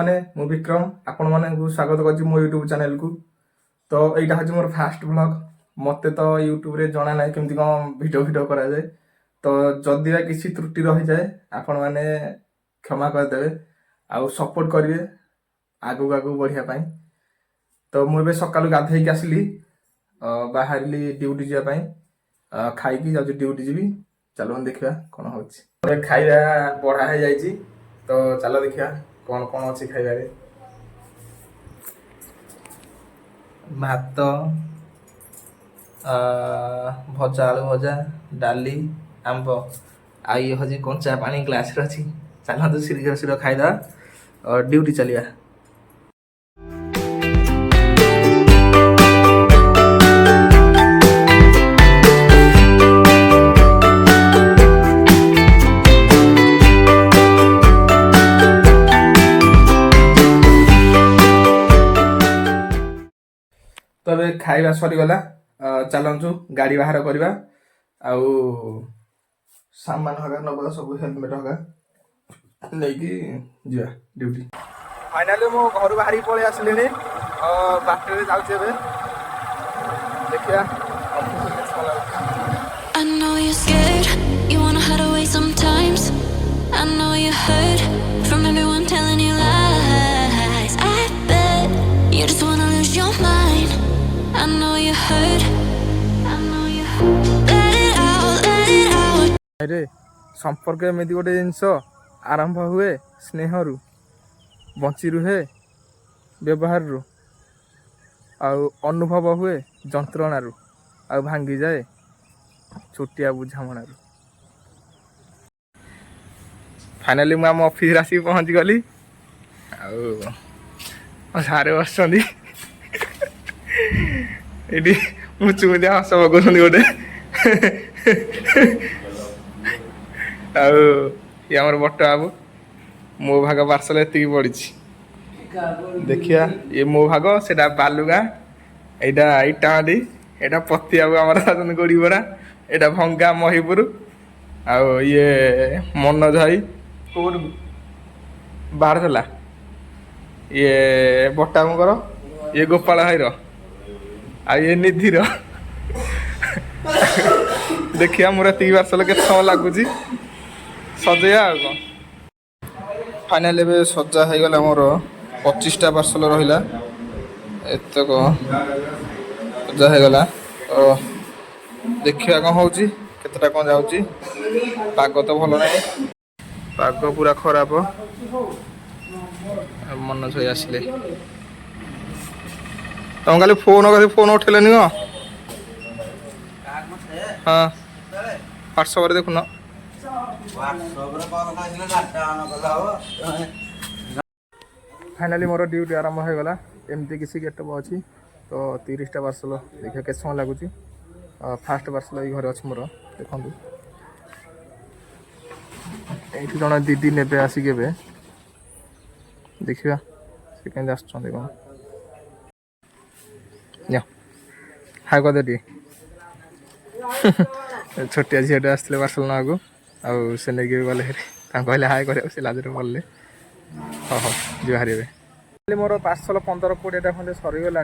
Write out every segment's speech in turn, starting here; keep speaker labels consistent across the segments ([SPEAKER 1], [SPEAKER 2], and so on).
[SPEAKER 1] मैंने मु विक्रम आपण मानू स्वागत कर मो यूट्यूब चैनल को। तो यहाँ हूँ मोर फास्ट ब्लॉग। मत तो यूट्यूब रे जना ना केमती कौन भिडियो करा जाए। तो जदि किसी त्रुटि रही जाए आपण मैंने क्षमा करदे आउ सपोर्ट करेंगे आगू आगू बढ़िया। तो मुझे सकालू गाधे आसली बाहर ड्यूटी जावाई खाई जाऊँ ड्यूटी जी। चलो देखा कौन हो खाଇବା बढ़ा है जाइए। तो चलो देखा कौन कौन अच्छी खाइबार भात भजा आलू भजा डाली आंब आ ये हज कंचा पानी ग्लास अच्छी। चलते शीघ्र शीघ्र खाईदा और ड्यूटी चलिया। तो खाଇବା सरीगला चलु गाड़ी बाहर करवा आउ सामान हगा नवा सब हेलमेट हगा लेकिन जा ड्यूटी। फाइनाली मो घर बाहर पलि आसली बाटर जाऊे देखिया।
[SPEAKER 2] I know you're scared, you wanna hide away sometimes. I know you hurt from everyone telling you lies. I bet you just wanna lose your mind. I know you hurt, I know you hurt. Let it out, let it out.
[SPEAKER 1] अरे संपर्क एमती गोटे जिनस आरंभ हुए स्नेह रु bunchy रुहे व्यवहार रु आउ अनुभव हुए जंत्रणा रु आउ भांगी जाए छुटिया बुझामणा रु। फाइनाली मुझे आम ऑफिस आसिक पहुँची गली सारे बस ये मुचुमुचिया हस पकाउं गोटे आमर बट बाबू मो भाग पार्सल एति पड़ी देखिया। ये मो भाग से बालुगा यहाँ इटामाटी यहाँ पति बाबू आम गोड़ी बड़ा यहाँ भंगा महीपुर आउ ये मनोज भाई कौट बाहर थला ये बटामुर ये गोपाल भाईर आ ये निधिर देखिया मोर एति पार्सल के समय लगुच सजया कौन। फाइनाल ए सजा हो गला मोर 25टा पार्सल रहा एतक सजा हो गला। तो देखिया कौन हो केतटा कौन जाऊँगी। पाग तो भल ना पाग पूरा खराब मनोज भाई आसिले तुम खाली फोन उठेलनि हाँ व्हाट्सअप देखुन फाइनाली मोर ड्यूटी आरंभ हो गला। एमती किसी गेटअप अच्छी तो 30टा पार्सल देखिए के समय लगुच। फास्ट पार्सल ये घर अच्छी मोर देखो ये जन दीदी ने आसिक देखा से कहीं कौन हाय कदे टी छोटिया झीटे आसते पार्सल ना को आउ से नहीं गले कहले हाय कर लाजरे बोलले हाँ हाँ जी बाहर मोर पार्सल 15-20टा खंडे सरीगला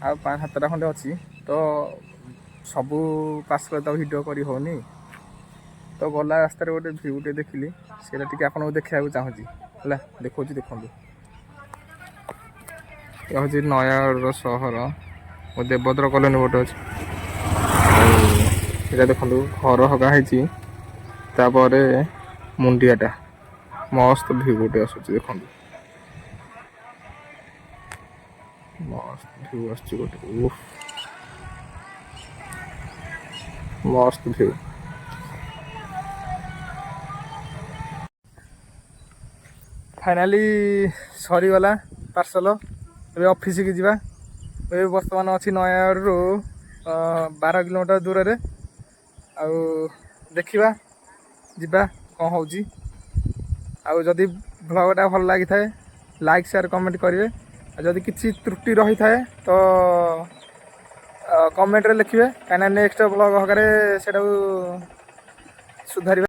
[SPEAKER 1] आ 5-7टा खंडे अच्छी। तो सबू पार्सल तो भिडियो कर होनी। तो गला रास्तार गोटे भ्यूटे देखिली से आपको देखा चाहूँगी है देखा देखो यह हूँ नयागढ़ सहर वो देवद्र कॉलोनी गोटे अच्छे ये देखो घर हगा है मुंडियाटा मस्त भ्यू गोटे आसूँ देखो मस्त भ्यू आस गोटे मस्त भ्यू। फाइनाली सरीगला पार्सल ए ऑफिस की जीवा ए बर्तमान अच्छी नयागढ़ 12 किलोमीटर दूर रे आउ देखा जीवा कौन हो जदि ब्लॉगटा भल लगी थाए लाइक शेयर कमेंट करेंगे। जदि किसी त्रुटि रही थाए तो कमेंट रे लिखिए कहीं नेक्स्ट ब्लॉग हकारे से सुधार।